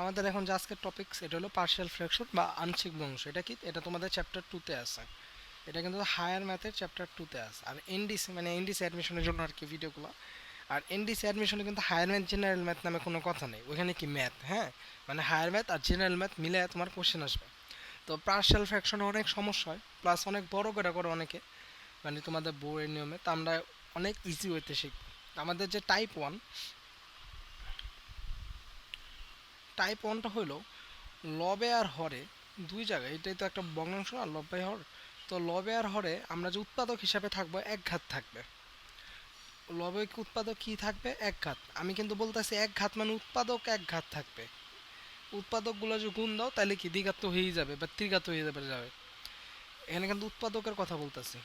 আমাদের এখন যে আজকের টপিকস এটা হলো পার্শিয়াল ফ্র্যাকশন বা আংশিক ভগ্নাংশ। এটা কি? এটা তোমাদের চ্যাপ্টার 2 তে আছে। এটা কিন্তু হায়ার ম্যাথের চ্যাপ্টার 2 তে আছে। আর এনডিসি মানে এনডিসি অ্যাডমিশনের জন্য আর কি ভিডিওগুলো। আর এনডিসি অ্যাডমিশনে কিন্তু হায়ার ম্যাথ জেনারেল ম্যাথ নামে কোনো কথা নেই। ওখানে কি ম্যাথ, হ্যাঁ, মানে হায়ার ম্যাথ আর জেনারেল ম্যাথ মিলে তোমার কোশ্চেন আসবে। তো পার্শিয়াল ফ্র্যাকশনে অনেক সমস্যা হয়, প্লাস অনেক বড় করে করে অনেকে, মানে তোমাদের বইয়ের নিয়মে। তো আমরা অনেক ইজি ওয়েতে শিখব। আমাদের যে টাইপ ওয়ানটা হলো লবে আর হরে দুই জায়গায়, এটাই তো একটা ভগ্নাংশ না, লব বাই হর। তো লবে আর হরে আমরা যে উৎপাদক হিসাবে থাকবো এক ঘাত থাকবে। লবে কি উৎপাদক কি থাকবে? এক ঘাত। আমি কিন্তু বলতেছি এক ঘাত মানে উৎপাদক এক ঘাত থাকবে। উৎপাদকগুলো যে গুণ দাও তাহলে কি দ্বিঘাত তো হয়েই যাবে বা ত্রিঘাত হয়ে যাবে। এখানে কিন্তু উৎপাদকের কথা বলতেছি।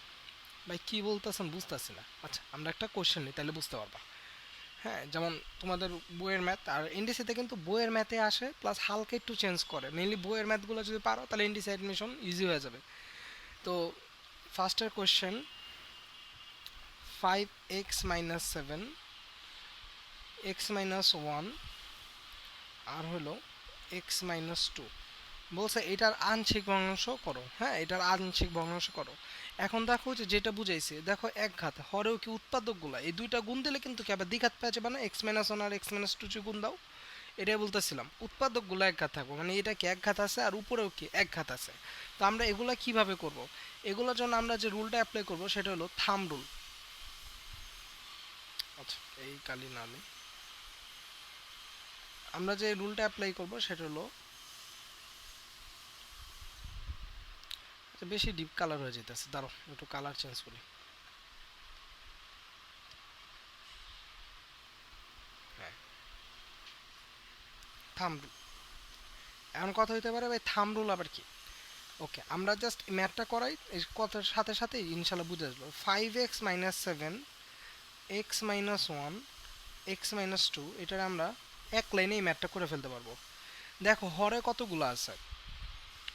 ভাই কি বলতেছেন বুঝতেছি না। আচ্ছা আমরা একটা কোশ্চেন নিই তাহলে বুঝতে পারবা। হ্যাঁ, যেমন তোমাদের বইয়ের ম্যাথ আর এনডিসিতে কিন্তু বইয়ের ম্যাথে আসে, প্লাস হালকা একটু চেঞ্জ করে। মেনলি বইয়ের ম্যাথগুলো যদি পারো তাহলে এনডিসি অ্যাডমিশন ইজি হয়ে যাবে। তো ফার্স্টের কোয়েশ্চেন, 5x-7 x-1 আর হলো x-2 বলছে এটার আংশিক ভগ্নাংশ করো। হ্যাঁ, এটার আংশিক ভগ্নাংশ করো। এখন দেখো যে যেটা বুঝাইছে, দেখো এক ঘাত হরেও কি উৎপাদকগুলা এই দুইটা গুণ দিলে কিন্তু কি আবার দ্বিঘাত পেয়ে যাবে না? x-1 আর x-2 যে গুণ দাও, এটাই বলতেছিলাম উৎপাদকগুলো এক ঘাত থাকবো, মানে এটা কি এক ঘাত আছে আর উপরেও কি এক ঘাত আছে। তো আমরা এগুলা কিভাবে করব? এগুলোর জন্য আমরা যে রুলটা অ্যাপ্লাই করব সেটা হলো থাম্ব রুল। আচ্ছা এই কালি নালে আমরা যে রুলটা অ্যাপ্লাই করব সেটা হলো, বেশি ডিপ কালার হয়ে যেতেছে, দাঁড়ো একটু কালার চেঞ্জ করি। হ্যাঁ, থাম্ব রুল। এমন কথা হইতে পারে ভাই থাম্ব রুল আবার কি? ওকে, আমরা জাস্ট ম্যাথটা করাই, এই কথার সাথে সাথে ইনশাল্লাহ বুঝে আসবো। 5x-7 x-1 x-2 এটার আমরা এক লাইনে এই ম্যাথটা করে ফেলতে পারবো। দেখো হরে কতগুলো আছে?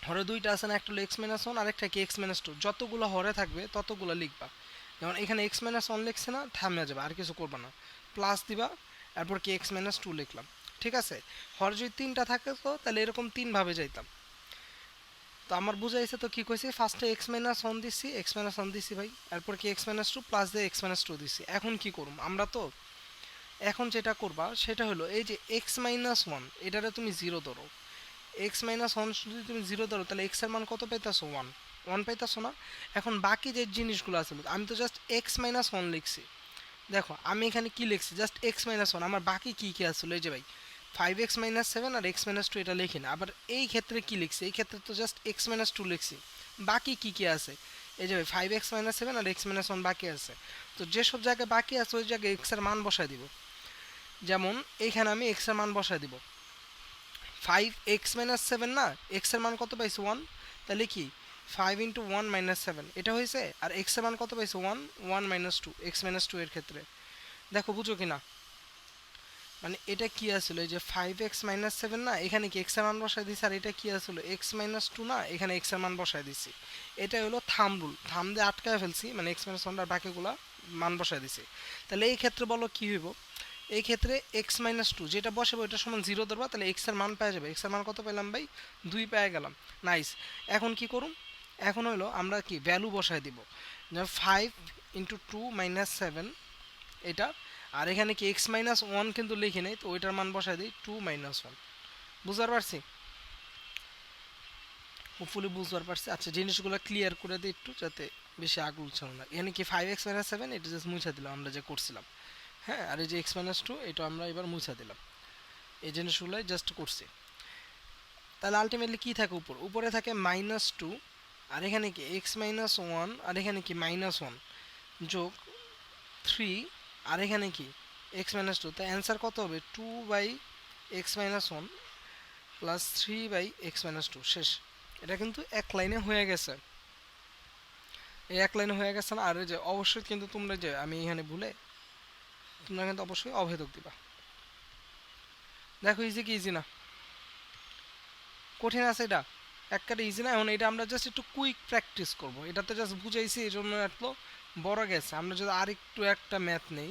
হরে দুইটা আছে না, একটা হলো x-1 আর একটা কি x-2। যতগুলো হরে থাকবে ততগুলো লিখবা। যেমন এখানে x-1 লিখছে না, থামিয়ে যাবে, আর কিছু করবা না, প্লাস দিবা, তারপর কি x-2 লিখলাম। ঠিক আছে, হরে যদি তিনটা থাকে তো তাহলে এরকম তিনভাবে যাইতাম। তো আমার বুঝাইছে তো কি কইছি, ফার্স্টে x-1 দিছি, x-1 দিছি ভাই, এরপর কি x-2 প্লাস দিয়ে x-2 দিছি। এখন কি করুম আমরা? তো এখন যেটা করবা সেটা হলো এই যে x-1 এটারে তুমি জিরো ধরো। x-1 যদি তুমি জিরো ধরো তাহলে x এর মান কত পাইতাছো? ওয়ান। ওয়ান পাইতাছো না? এখন বাকি যে জিনিসগুলো আছে, আমি তো জাস্ট x-1 লিখছি। দেখো আমি এখানে কি লিখছি, জাস্ট x-1। আমার বাকি কি কি আসলে এই যে ভাই 5x-7 আর x-2 এটা লিখি না। আবার এই ক্ষেত্রে কি লিখছি? এই ক্ষেত্রে তো জাস্ট x-2 লিখছি। বাকি কি কি আছে? এই যে ভাই 5x-7 আর x-1 বাকি আছে। তো যেসব জায়গায় বাকি আছে ওই জায়গায় x এর মান বসায় দিব। যেমন এইখানে আমি x এর মান বসায় দিব 5x-7 না, x এর মান কত পাইছি? 1। তাহলে কি 5 × 1 - 7 এটা হয়েছে। আর x এর মান কত পাইছে? 1। 1 - 2 x-2 এর ক্ষেত্রে। দেখো বুঝো কি না? মানে এটা কি আসলে যে 5x-7 না, এখানে কি x এর মান বসায় দিছি, আর এটা কি আসলে x-2 না, এখানে x এর মান বসায় দিছি। এটা হলো থাম্ব রুল, থাম্ব দিয়ে আটকায় ফেলছি, মানে x-1 আর বাকিগুলা মান বসায় দিছি। তাহলে এই ক্ষেত্রে বলো কি হইব? এই ক্ষেত্রে x-2 যেটা বসাবো এটা সমান 0 ধরবা, তাহলে x এর মান পেয়ে যাবে। x এর মান কত পেলাম ভাই? 2 পেয়ে গেলাম। নাইস। এখন কি করুম? এখন হলো আমরা কি ভ্যালু বসায় দিব, যে 5 × 2 - 7 এটা। আর এখানে কি x-1 কিন্তু লিখি নাই, তো ওইটার মান বসায় দিই 2 - 1। বুঝতে পারছি? হোপফুলি বুঝতে পারছি। আচ্ছা জিনিসগুলো ক্লিয়ার করে দিই একটু, যাতে বেশি আগুল ছিল না। এখানে কি 5x-7 এটা জাস্ট মুছা দিলাম আমরা যে করছিলাম। হ্যাঁ, আর এই যে x-2 এটা আমরা এবার মুছা দিলাম। এই জিনিসগুলোই জাস্ট করছি। তাহলে আলটিমেটলি কি থাকে? উপরে থাকে -2, আর এখানে কি x-1, আর এখানে কি -1 যোগ 3, আর এখানে কি x-2। তাই অ্যান্সার কত হবে? 2/x-1 plus 3/x-2। শেষ। এটা কিন্তু এক লাইনে হয়ে গেছে। এই এক লাইনে হয়ে গেছে না? আর এই যে অবশ্যই কিন্তু তোমরা, যে আমি এখানে ভুলে, তোমরা কিন্তু অবশ্যই অভেদক দিবা। দেখো ইজি কি ইজি না? কঠিন আছে এটা? একবারে ইজি না। এখন এটা আমরা জাস্ট একটু কুইক প্র্যাকটিস করব। এটাতে জাস্ট বুঝাইছি এই জন্য এত বড় গেছে। আমরা যদি আর একটু একটা ম্যাথ নেই,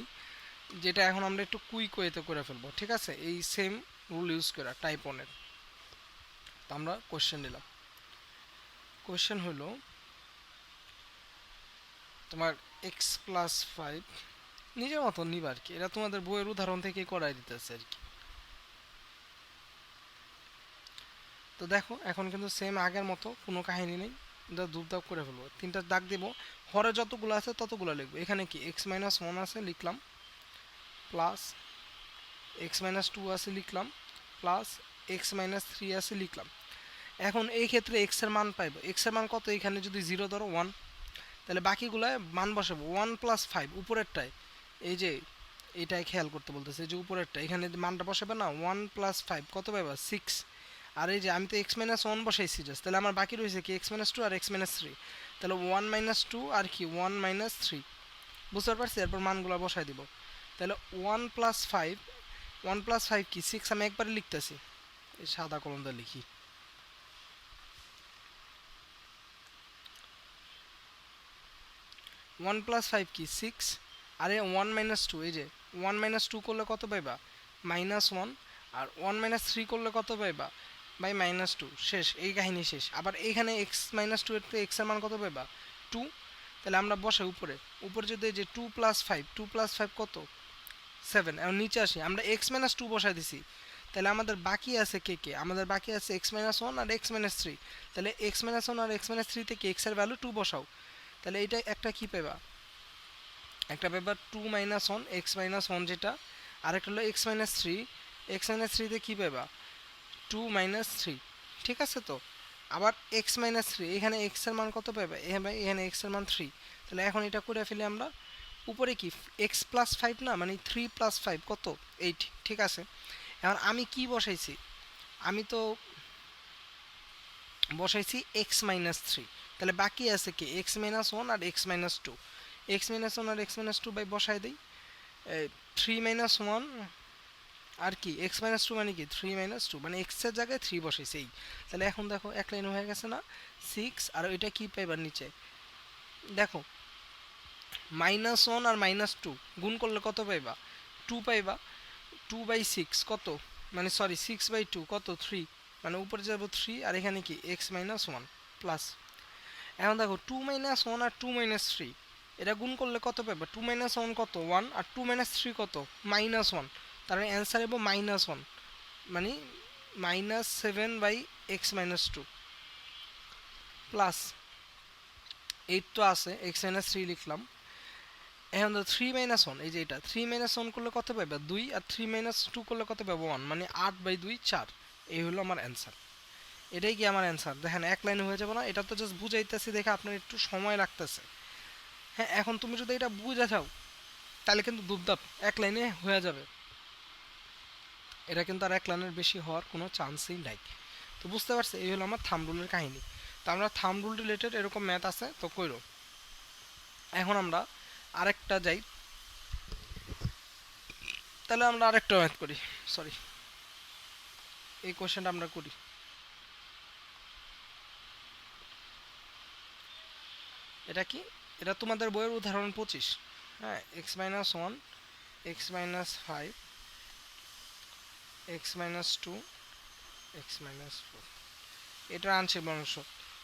যেটা এখন আমরা একটু কুইক ওয়েতে করে ফেলবো, ঠিক আছে? এই সেম রুল ইউজ করা টাইপ 1 এর। তো আমরা কোশ্চেন নিলাম। কোশ্চেন হলো তোমার x+5 নিজের মতো নিবা আর কি, এটা তোমাদের বইয়ের উদাহরণ থেকে করাই দিতেছে আর কি। তো দেখো এখন কিন্তু সেম আগের মতো কোনো কাহিনী নেই, দুপদাপ করে ফেলবো, 3টা দাগ দেবো, হরে যতগুলো আছে ততগুলো লিখবো। এখানে কি x-1 আছে লিখলাম, প্লাস x-2 আছে লিখলাম, প্লাস x-3 আছে লিখলাম। এখন এই ক্ষেত্রে x এর মান পাইবো, x এর মান কত, এখানে যদি 0 ধরো 1, তাহলে বাকিগুলায় মান বসাবো 1+5 উপরেরটায়, এই যে এটাই খেয়াল করতে বলতেছে, যে উপরেরটা এখানে মানটা বসাবে না, 1+5 কত পাইবা 6। আর এই যে আমি তো x-1 বসাইছি জাস্ট, তাহলে আমার বাকি রয়েছে কি x-2 আর x-3, তাহলে 1-2 আর কি 1-3, বুঝতে পারছি। এরপর মানগুলো বসাই দিব, তাহলে 1+5, 1+5 কি 6, আমি একবারে লিখতেছি, এই সাদা কলম দিয়ে লিখি, 1+5 কি 6, আরে 1-2, এই যে 1-2 করলে কত পাইবা -1, আর 1-3 করলে কত পাইবা বাই -2, শেষ, এই কাহিনী শেষ। আবার এইখানে x-2 এর x এর মান কত পাইবা 2, তাহলে আমরা বসাই উপরে, উপরে যদি এই যে 2+5 কত 7, এখন নিচে আসি, আমরা x-2 বসাই দিছি, তাহলে আমাদের বাকি আছে কে কে, আমাদের বাকি আছে x-1 আর x-3, তাহলে x-1 আর x-3 থেকে x এর ভ্যালু 2 বসাও, তাহলে এইটা একটা কি পাইবা, একটা পাইবা 2-1 x-1 যেটা, আরেকটা হলো x-3, x-3 তে কি পাইবা 2-3, ঠিক আছে। তো আবার x-3, এখানে x এর মান কত পাইবা, এখানে x এর মান 3, তাহলে এখন এটা করে ফেলি আমরা, উপরে কি x+5 না, মানে 3+5 কত 8, ঠিক আছে। এখন আমি কি বসাইছি, আমি তো বসাইছি x-3, তাহলে বাকি আছে কি x-1 R x-2, x-1 R x-2 by বসাই দেই, 3-1 আর কি x-2 মানে কি 3-2, মানে x এর জায়গায় 3 বসাইছি এই, তাহলে এখন দেখো এক লাইন হয়ে গেছে না 6, আর ওইটা কি পাইবার নিচে দেখো -1 আর -2 গুণ করলে কত পাইবা 2 পাইবা, 2/6 কত, মানে সরি 6/2 কত 3, মানে উপরে যাব 3, আর এখানে কি x-1 প্লাস, এখন দেখো 2-1 আর 2-3 এটা গুণ করলে কত পাবে, 2-1 কত 1, আর 2-3 কত -1, তার অ্যান্সার হবে -1, মানে -7/x-2 প্লাস 8 তো আছে, x-3 লিখলাম। এখন তো 3-1, এই যে এটা 3-1 করলে কত পাবে 2, আর 3-2 করলে কত পাবে 1, মানে 8/2 4, এই হলো আমার অ্যান্সার। এটাই কি আমার অ্যান্সার, দেখেন এক লাইনে হয়ে যাবে না, এটা তো জাস্ট বুঝাইতেছি দেখে আপনার একটু সময় লাগতেছে। হ্যাঁ, এখন তুমি যদি এটা বুঝে যাও তাহলে কিন্তু দুবদাপ এক লাইনে হয়ে যাবে, এটা কিন্তু আর এক লাইনের বেশি হওয়ার কোনো চান্সই নাই। তো বুঝতে পারছি, এই হলো আমার থাম্ব রুলের কাহিনী। তো আমরা থাম্ব রুল রিলেটেড এরকম ম্যাথ আছে তো কইরো। এখন আমরা আরেকটা যাই, তাহলে আমরা আরেকটা ম্যাথ করি, সরি এই কোশ্চেনটা আমরা করি। এটা কি, এটা তোমাদের বইয়ের উদাহরণ 25, হ্যাঁ, x-1, x-5, x-2, x-4, এটা আংশিক ভগ্নাংশ,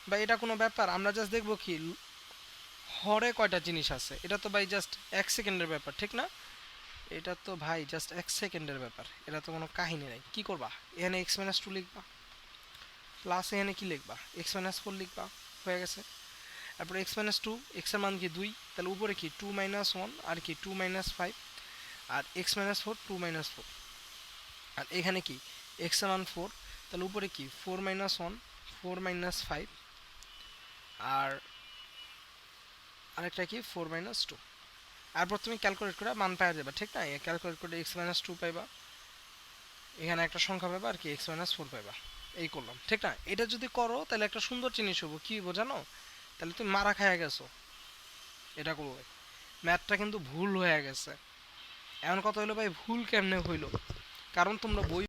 বা এটা কোনো ব্যাপার, আমরা জাস্ট দেখবো কি হরে কয়টা জিনিস আছে, এটা তো ভাই জাস্ট 1 সেকেন্ডের ব্যাপার, ঠিক না, এটা তো ভাই জাস্ট 1 সেকেন্ডের ব্যাপার, এটা তো কোনো কাহিনী নাই। কি করবা, এখানে x-2 লিখবা, প্লাস এখানে কি লিখবা x-4 লিখবা, হয়ে গেছে। তারপর x-2, x এর মান কি 2, তাহলে উপরে কি 2-1 আর কি 2-5, আর x-4 2-4, আর এখানে কি x এর মান 4, তাহলে উপরে কি 4-1 4-5, আর আরেকটা কি 4-2, তারপর তুমি ক্যালকুলেট করে মান পাওয়া যাবে, ঠিক না, ক্যালকুলেট করে x-2 পাইবা, এখানে একটা সংখ্যা পাইবা, আর কি x-4 পাইবা, এই করলাম, ঠিক না। এটা যদি করো তাহলে একটা সুন্দর জিনিস হবো, কি বোঝানো, তাহলে তুমি মারা খাইয়া গেছো, এটা করলে ম্যাথটা কিন্তু ভুল হয়ে গেছে। এমন কথা হলো ভাই, ভুল কেমনে হইলো, কারণ তোমরা বই